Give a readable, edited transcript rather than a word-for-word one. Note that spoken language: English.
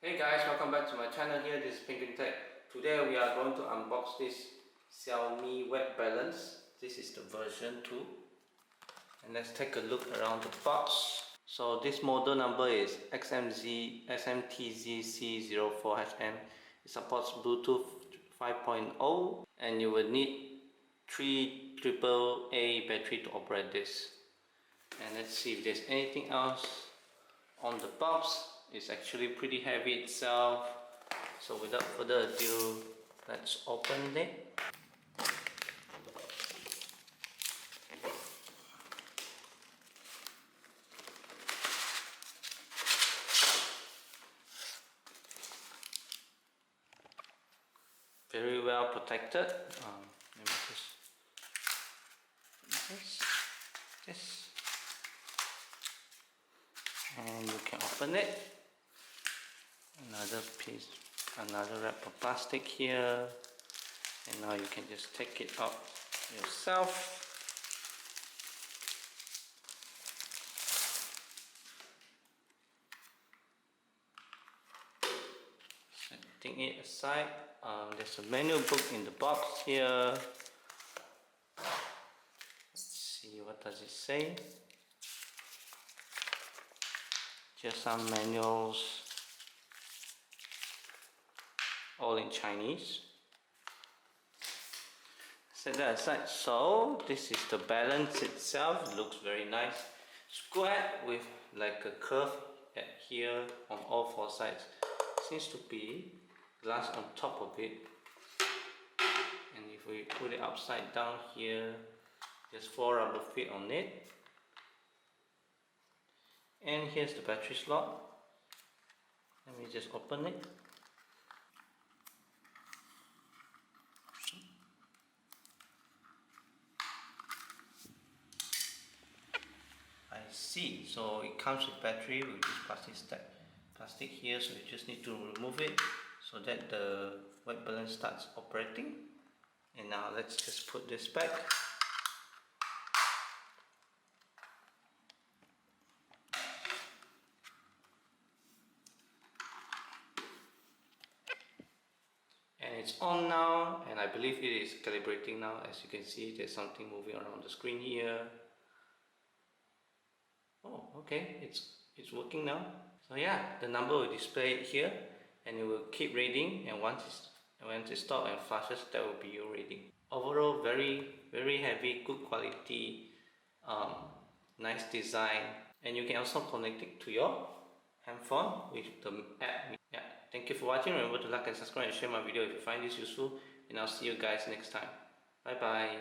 Hey guys, welcome back to my channel. Here, this is Penguin Tech. Today we are going to unbox this Xiaomi Weight Balance. This is the version 2. And let's take a look around the box. So this model number is SMTZC04HM. It supports Bluetooth 5.0 and you will need 3 AAA battery to operate this. And let's see if there's anything else on the box. It's actually pretty heavy itself, so without further ado, let's open it. Very well protected. Let me just this, and you can open it. Another piece, another wrap of plastic here, and now you can just take it out yourself. Setting it aside, there's a manual book in the box here. Let's see, what does it say? Just some manuals, all in Chinese. Set that aside. So this is the balance itself. It looks very nice, square with like a curve at here on all 4 sides. Seems to be glass on top of it, and if we put it upside down here, there's 4 rubber feet on it. And here's the battery slot. Let me just open it. I see, so it comes with battery with this plastic here, so you just need to remove it so that the weight balance starts operating. And now let's just put this back. And it's on now, and I believe it is calibrating now. As you can see, there's something moving around the screen here. Oh, okay, it's working now. So yeah, the number will display it here, and it will keep reading, and once it stops and flashes, that will be your reading. Overall, very heavy, good quality, nice design, and you can also connect it to your handphone with the app. Yeah, thank you for watching. Remember to like and subscribe and share my video if you find this useful, and I'll see you guys next time. Bye bye.